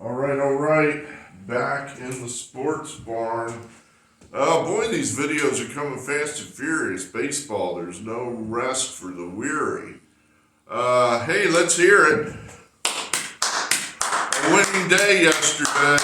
All right. Back in the sports barn. Oh boy, these videos are coming fast and furious. Baseball, there's no rest for the weary. Hey, let's hear it. A winning day yesterday.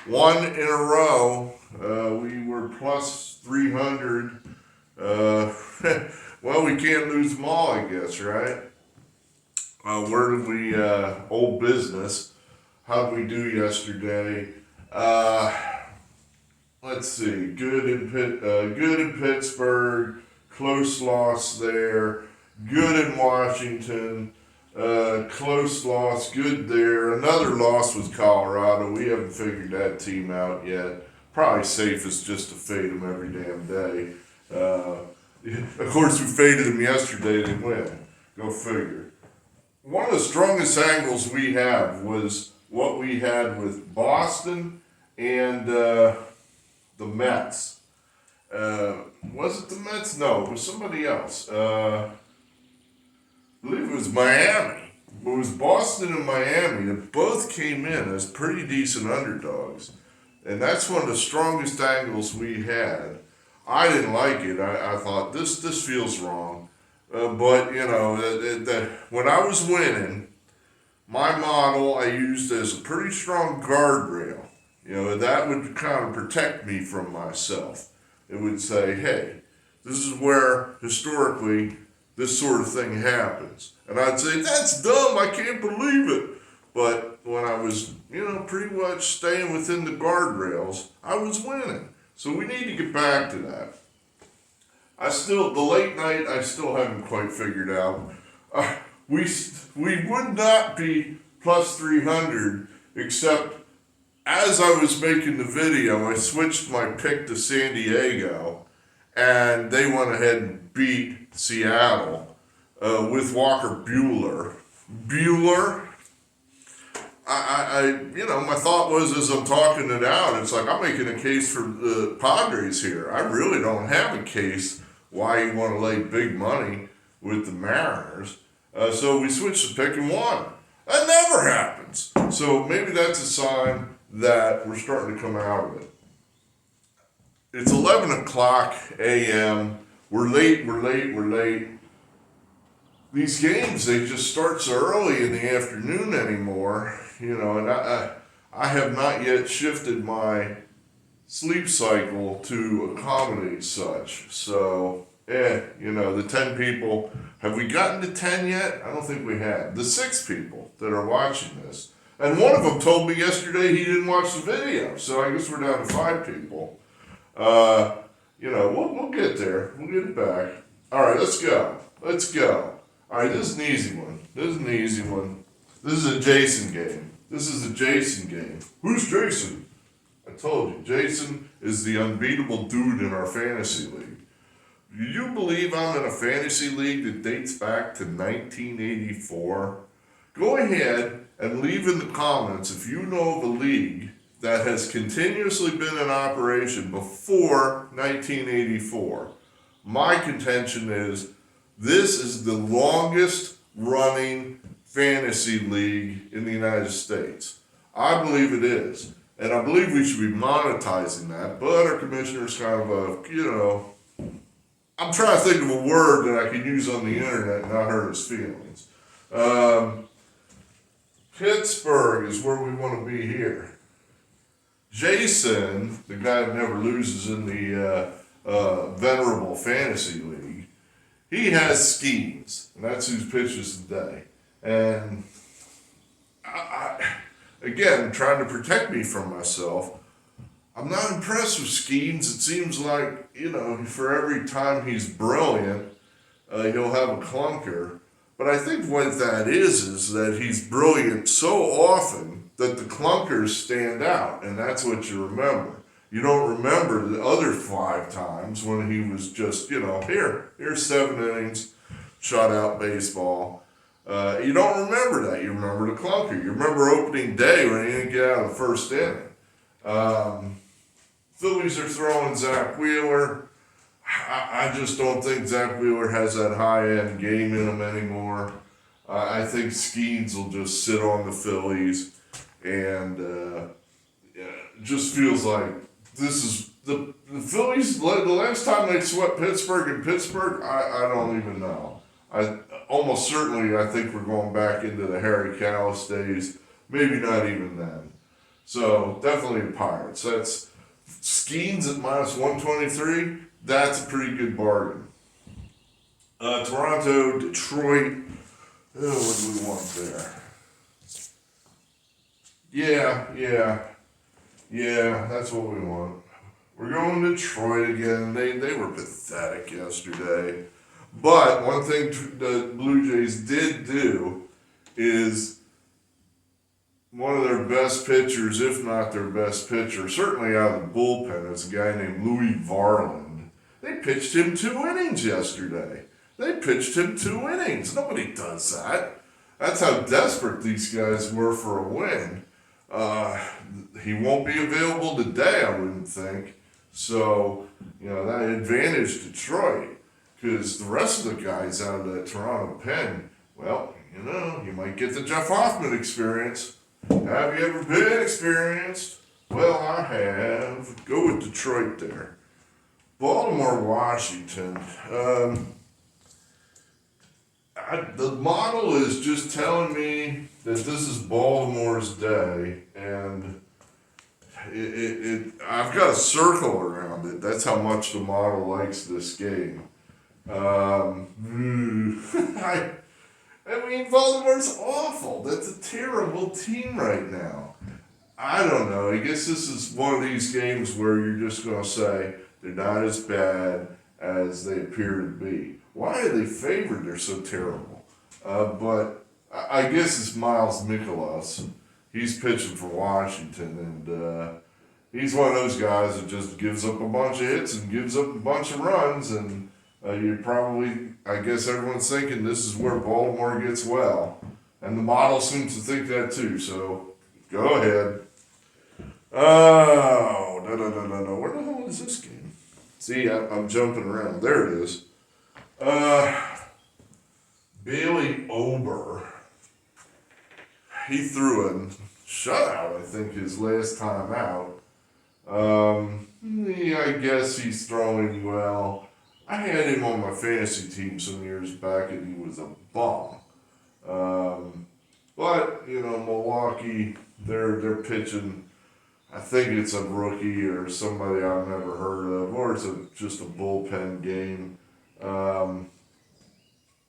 One in a row. We were plus 300. Well, we can't lose them all, I guess, right? Where did we, old business. How did we do yesterday? Let's see. Good in Pittsburgh. Close loss there. Good in Washington. Close loss. Good there. Another loss was Colorado. We haven't figured that team out yet. Probably safest just to fade them every damn day. Of course, we faded them yesterday. They win. Go figure. One of the strongest angles we have was what we had with Boston and the Mets. Was it the Mets? No, it was somebody else. I believe it was Miami. It was Boston and Miami that both came in as pretty decent underdogs. And that's one of the strongest angles we had. I didn't like it. I thought, this feels wrong. But, you know, when I was winning, my model I used as a pretty strong guardrail. You know, that would kind of protect me from myself. It would say, hey, this is where historically this sort of thing happens. And I'd say, that's dumb, I can't believe it. But when I was, you know, pretty much staying within the guardrails, I was winning. So we need to get back to that. The late night, I still haven't quite figured out. We would not be plus 300, except as I was making the video, I switched my pick to San Diego, and they went ahead and beat Seattle with Walker Buehler. Buehler? My thought was as I'm talking it out, it's like I'm making a case for the Padres here. I really don't have a case why you want to lay big money with the Mariners. So we switched the pick and won. That never happens. So maybe that's a sign that we're starting to come out of it. It's 11 o'clock a.m. We're late. These games, they just start so early in the afternoon anymore, you know, and I have not yet shifted my sleep cycle to accommodate such. So, the 10 people, have we gotten to 10 yet? I don't think we have. The 6 people that are watching this. And one of them told me yesterday he didn't watch the video, so I guess we're down to 5 people. We'll get there. We'll get it back. All right, let's go. All right, this is an easy one. This is a Jason game. Who's Jason? I told you, Jason is the unbeatable dude in our fantasy league. Do you believe I'm in a fantasy league that dates back to 1984? Go ahead and leave in the comments if you know of a league that has continuously been in operation before 1984. My contention is this is the longest running fantasy league in the United States. I believe it is. And I believe we should be monetizing that, but our commissioner's kind of I'm trying to think of a word that I can use on the internet and not hurt his feelings. Pittsburgh is where we want to be here. Jason, the guy that never loses in the venerable fantasy league, he has schemes, and that's whose pitches today. And again, trying to protect me from myself, I'm not impressed with Skeens. It seems like, for every time he's brilliant, he'll have a clunker. But I think what that is that he's brilliant so often that the clunkers stand out, and that's what you remember. You don't remember the other 5 times when he was just, here's 7 innings, shutout baseball. You don't remember that. You remember the clunker. You remember opening day when he didn't get out of the first inning. Phillies are throwing Zach Wheeler. I just don't think Zach Wheeler has that high-end game in him anymore. I think Skeens will just sit on the Phillies. and yeah, just feels like this is the Phillies. The last time they swept Pittsburgh in Pittsburgh, I don't even know. I almost certainly I think we're going back into the Harry Kalas days. Maybe not even then. So definitely the Pirates. That's Skeens at minus 123. That's a pretty good bargain. Toronto, Detroit. Oh, what do we want there? Yeah. That's what we want. We're going to Detroit again. They were pathetic yesterday. But one thing the Blue Jays did do is one of their best pitchers, if not their best pitcher, certainly out of the bullpen, is a guy named Louis Varland. They pitched him 2 innings yesterday. Nobody does that. That's how desperate these guys were for a win. He won't be available today, I wouldn't think. So, that advantaged Detroit. Because the rest of the guys out of that Toronto pen, well, you might get the Jeff Hoffman experience. Have you ever been experienced? Well, I have. Go with Detroit there. Baltimore, Washington. The model is just telling me that this is Baltimore's day, and I've got a circle around it. That's how much the model likes this game. I mean, Baltimore's awful. That's a terrible team right now. I don't know. I guess this is one of these games where you're just going to say they're not as bad as they appear to be. Why are they favored? They're so terrible. But I guess it's Miles Mikolas. He's pitching for Washington, and he's one of those guys that just gives up a bunch of hits and gives up a bunch of runs, and you probably, I guess everyone's thinking this is where Baltimore gets well. And the model seems to think that too, so go ahead. Oh, no. Where the hell is this game? See, I'm jumping around. There it is. Bailey Ober. He threw a shutout, I think, his last time out. I guess he's throwing well. I had him on my fantasy team some years back, and he was a bum. But Milwaukee, they're pitching. I think it's a rookie or somebody I've never heard of, or it's just a bullpen game.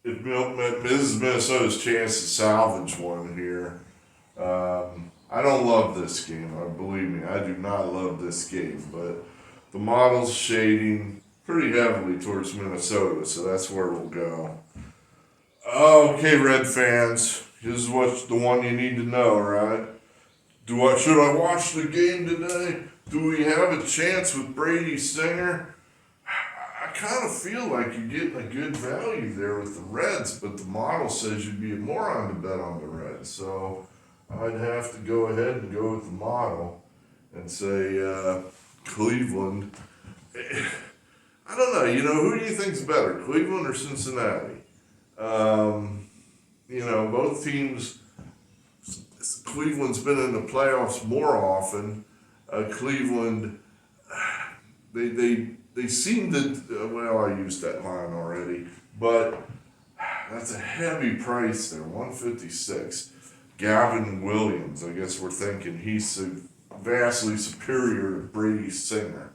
This is Minnesota's chance to salvage one here. I don't love this game. Believe me, I do not love this game. But the model's shading pretty heavily towards Minnesota, so that's where we'll go. Okay, Red fans, this is the one you need to know, right? Should I watch the game today? Do we have a chance with Brady Singer? I kind of feel like you're getting a good value there with the Reds, but the model says you'd be a moron to bet on the Reds, so I'd have to go ahead and go with the model and say Cleveland. I don't know. Who do you think's better, Cleveland or Cincinnati? Both teams. Cleveland's been in the playoffs more often. Cleveland, they seem to. Well, I used that line already, but that's a heavy price there. 156. Gavin Williams. I guess we're thinking he's vastly superior to Brady Singer.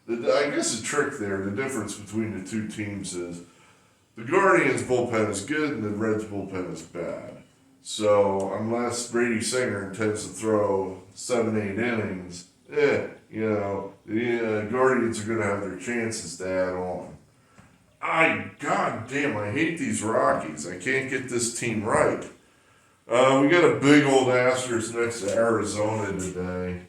I guess the trick there, the difference between the two teams is the Guardians' bullpen is good and the Reds' bullpen is bad. So unless Brady Singer intends to throw 7-8 innings, the Guardians are going to have their chances to add on. God damn, I hate these Rockies. I can't get this team right. We got a big old asterisk next to Arizona today.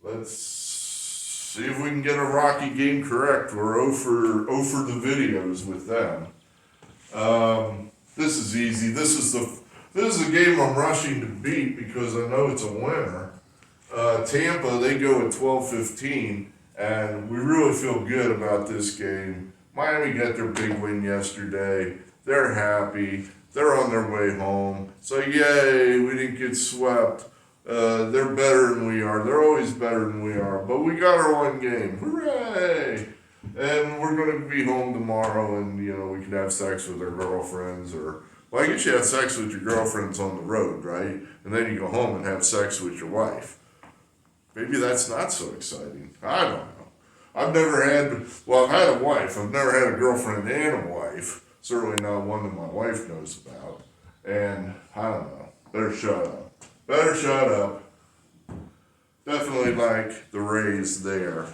Let's see if we can get a Rocky game correct. We're 0 for the videos with them. This is easy. This is a game I'm rushing to beat because I know it's a winner. Tampa, they go at 12-15, and we really feel good about this game. Miami got their big win yesterday. They're happy. They're on their way home. So yay, we didn't get swept. They're better than we are. They're always better than we are. But we got our one game. Hooray! And we're going to be home tomorrow, and we can have sex with our girlfriends, or well, I guess you have sex with your girlfriends on the road, right? And then you go home and have sex with your wife. Maybe that's not so exciting. I don't know. I've never had. Well, I've had a wife. I've never had a girlfriend and a wife. Certainly not one that my wife knows about. And I don't know. Better shut up. Better shut up. Definitely like the Rays there.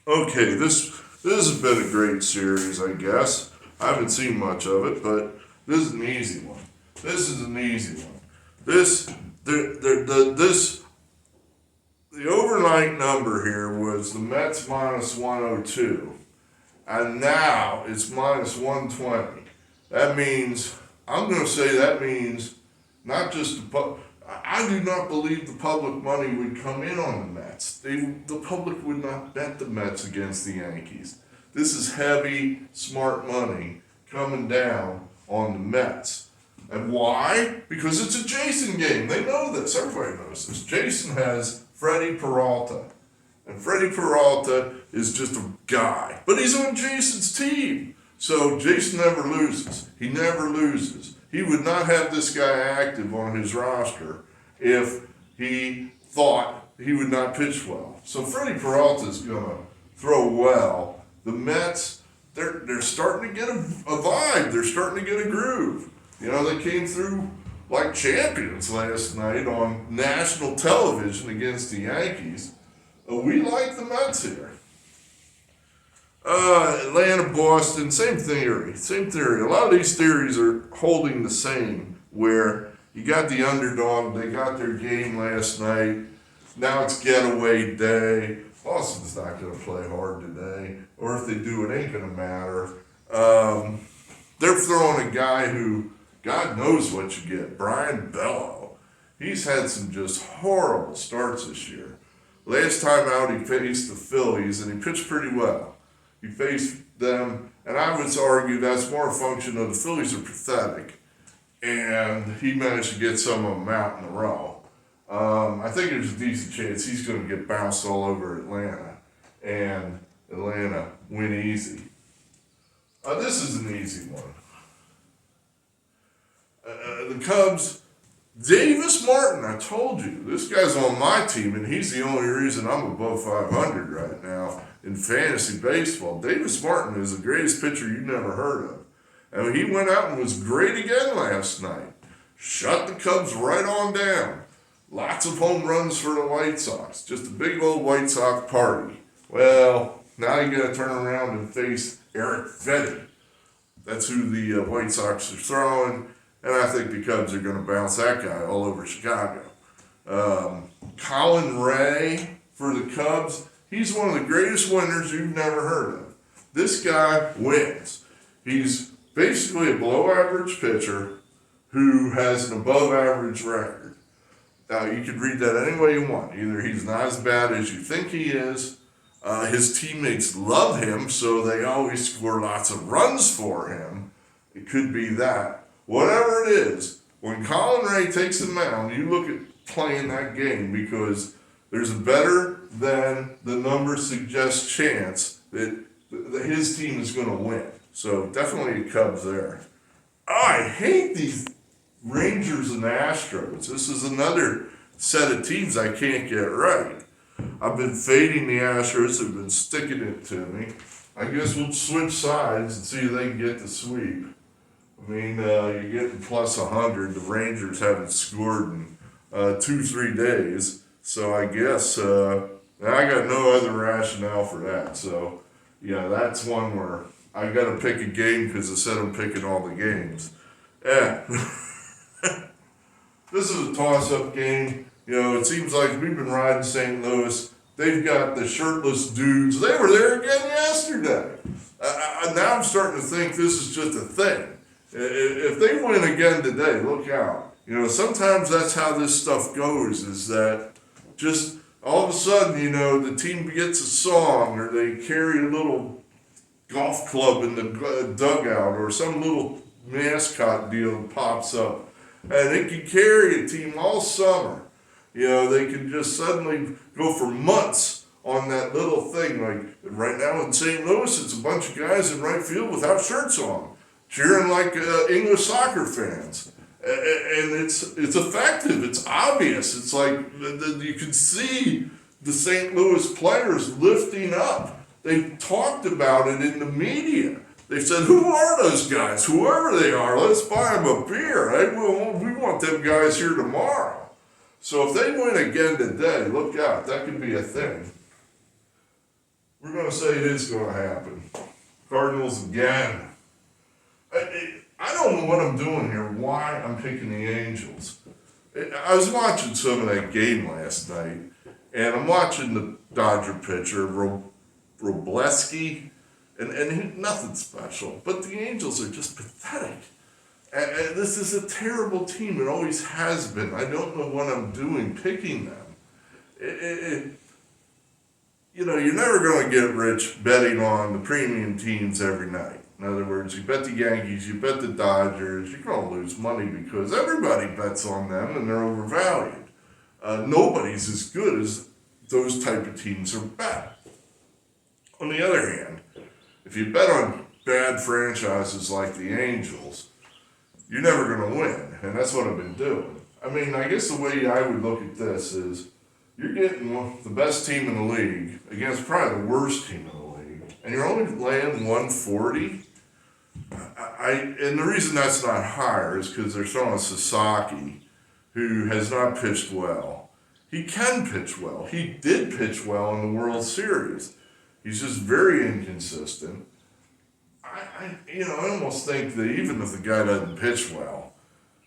Okay, this has been a great series, I guess. I haven't seen much of it, but this is an easy one. This is an easy one. The overnight number here was the Mets minus 102, and now it's minus 120. That means, I'm going to say that means not just I do not believe the public money would come in on the Mets. The public would not bet the Mets against the Yankees. This is heavy, smart money coming down on the Mets. And why? Because it's a Jason game. They know this. Everybody knows this. Jason has Freddie Peralta. And Freddie Peralta is just a guy. But he's on Jason's team. So Jason never loses. He never loses. He would not have this guy active on his roster if he thought he would not pitch well. So Freddie Peralta is going to throw well. The Mets, they're starting to get a vibe. They're starting to get a groove. They came through like champions last night on national television against the Yankees. We like the Mets here. Atlanta, Boston, same theory. A lot of these theories are holding the same, where you got the underdog, they got their game last night, now it's getaway day. Boston's not going to play hard today, or if they do, it ain't going to matter. They're throwing a guy who, God knows what you get, Brian Bello. He's had some just horrible starts this year. Last time out, he faced the Phillies, and he pitched pretty well. He faced them, and I would argue that's more a function of the Phillies are pathetic, and he managed to get some of them out in a row. I think there's a decent chance he's going to get bounced all over Atlanta, and Atlanta win easy. This is an easy one. The Cubs, Davis Martin, I told you, this guy's on my team, and he's the only reason I'm above 500 right now in fantasy baseball. Davis Martin is the greatest pitcher you've never heard of. And he went out and was great again last night. Shut the Cubs right on down. Lots of home runs for the White Sox. Just a big old White Sox party. Well, now you got to turn around and face Eric Fetty. That's who the White Sox are throwing. And I think the Cubs are going to bounce that guy all over Chicago. Colin Ray for the Cubs. He's one of the greatest winners you've never heard of. This guy wins. He's basically a below-average pitcher who has an above-average record. Now, you could read that any way you want. Either he's not as bad as you think he is, his teammates love him, so they always score lots of runs for him. It could be that. Whatever it is, when Colin Ray takes the mound, you look at playing that game because there's a better than the numbers suggest chance that his team is going to win. So definitely the Cubs there. Oh, I hate these Rangers and Astros. This is another set of teams I can't get right. I've been fading the Astros. They've been sticking it to me. I guess we'll switch sides and see if they can get the sweep. I mean, you're getting plus 100. The Rangers haven't scored in 2-3 days. So I guess I got no other rationale for that. So, yeah, that's one where I got to pick a game because I said I'm picking all the games. Yeah. This is a toss-up game. It seems like we've been riding St. Louis. They've got the shirtless dudes. They were there again yesterday. Now I'm starting to think this is just a thing. If they win again today, look out. Sometimes that's how this stuff goes, is that just all of a sudden, the team gets a song, or they carry a little golf club in the dugout, or some little mascot deal pops up. and it can carry a team all summer. You know, they can just suddenly go for months on that little thing. Like right now in St. Louis, it's a bunch of guys in right field without shirts on, cheering like English soccer fans. And it's effective. It's obvious. It's like you can see the St. Louis players lifting up. They've talked about it in the media. They said, who are those guys? Whoever they are, let's buy them a beer. We want them guys here tomorrow. So if they win again today, look out. That could be a thing. We're going to say it is going to happen. Cardinals again. I don't know what I'm doing here, why I'm picking the Angels. I was watching some of that game last night, and I'm watching the Dodger pitcher, Robleski, and nothing special. But the Angels are just pathetic. And this is a terrible team. It always has been. I don't know what I'm doing picking them. You know, you're never going to get rich betting on the premium teams every night. In other words, you bet the Yankees, you bet the Dodgers, you're going to lose money because everybody bets on them and they're overvalued. Nobody's as good as those type of teams are bet. On the other hand, if you bet on bad franchises like the Angels, you're never going to win, and that's what I've been doing. I mean, I guess the way I would look at this is you're getting the best team in the league against probably the worst team in the league, and you're only laying 140. And the reason that's not higher is because they're throwing Sasaki, who has not pitched well. He can pitch well. He did pitch well in the World Series. He's just very inconsistent. I almost think that even if the guy doesn't pitch well,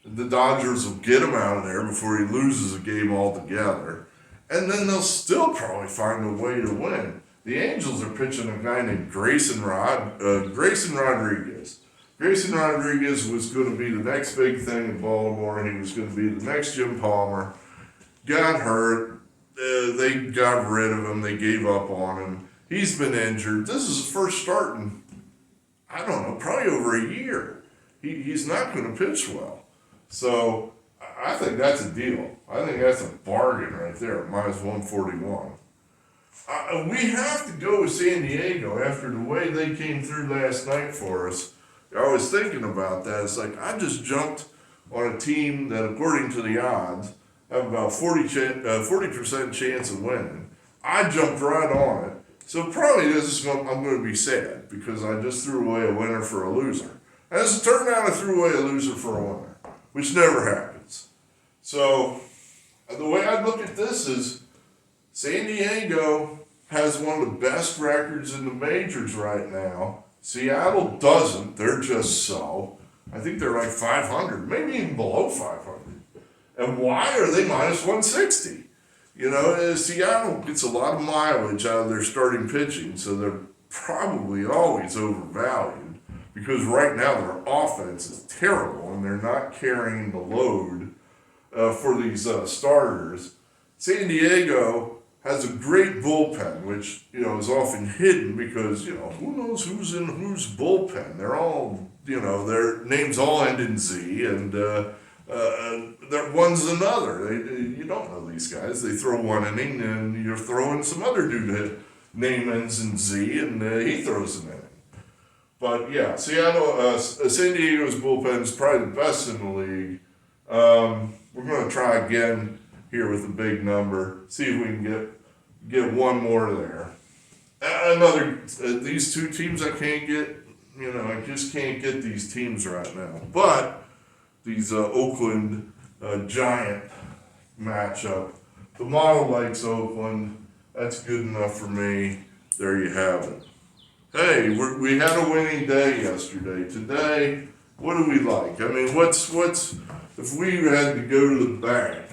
the Dodgers will get him out of there before he loses a game altogether, and then they'll still probably find a way to win. The Angels are pitching a guy named Grayson Rodriguez. Grayson Rodriguez was going to be the next big thing in Baltimore, and he was going to be the next Jim Palmer. Got hurt. They got rid of him. They gave up on him. He's been injured. This is his first start in, I don't know, probably over a year. He's not going to pitch well. So I think that's a deal. I think that's a bargain right there, minus 141. We have to go with San Diego after the way they came through last night for us. I was thinking about that. It's like I just jumped on a team that, according to the odds, have about 40% chance of winning. I jumped right on it. So probably I'm going to be sad because I just threw away a winner for a loser. As it turned out, I threw away a loser for a winner, which never happens. So the way I look at this is San Diego has one of the best records in the majors right now. Seattle doesn't. They're just so. I think they're like 500, maybe even below 500. And why are they minus 160? You know, Seattle gets a lot of mileage out of their starting pitching, so they're probably always overvalued because right now their offense is terrible and they're not carrying the load for these starters. San Diego has a great bullpen, which, is often hidden because, who knows who's in whose bullpen. They're all, their names all end in Z, and one's another. You don't know these guys. They throw one inning, and you're throwing some other dude that name ends in Z, and he throws an inning. But yeah, San Diego's bullpen is probably the best in the league. We're going to try again here with a big number. See if we can get one more there. These two teams I can't get. I just can't get these teams right now. But these Oakland Giant matchup, the model likes Oakland. That's good enough for me. There you have it. Hey, we had a winning day yesterday. Today, what do we like? I mean, what's if we had to go to the bank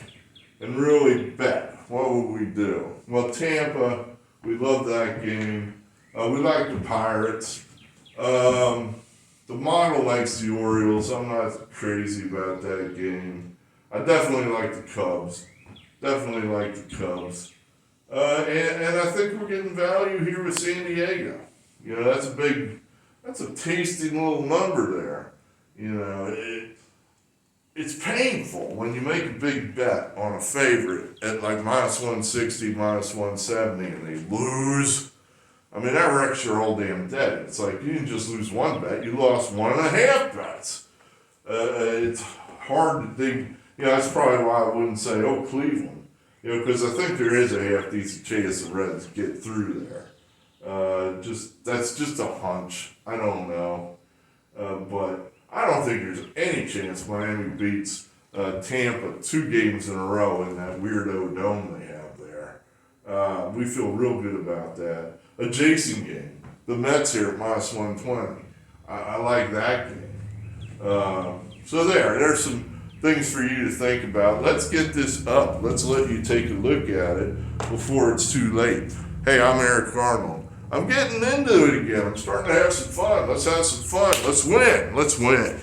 and really bet, what would we do? Well, Tampa, we love that game. We like the Pirates. The model likes the Orioles. I'm not crazy about that game. I definitely like the Cubs. And I think we're getting value here with San Diego. That's a tasty little number there. it's painful when you make a big bet on a favorite at like minus 160, minus 170, and they lose. I mean, that wrecks your whole damn day. It's like you didn't just lose one bet, you lost 1.5 bets. It's hard to think. That's probably why I wouldn't say, oh, Cleveland. Because I think there is a half decent chance the Reds get through there. That's just a hunch. I don't know. But I don't think there's any chance Miami beats Tampa 2 games in a row in that weirdo dome they have there. We feel real good about that. Adjacent game, the Mets here at minus 120. I like that game. So there's some things for you to think about. Let's get this up. Let's let you take a look at it before it's too late. Hey, I'm Eric Arnold. I'm getting into it again. I'm starting to have some fun. Let's have some fun. Let's win. Let's win.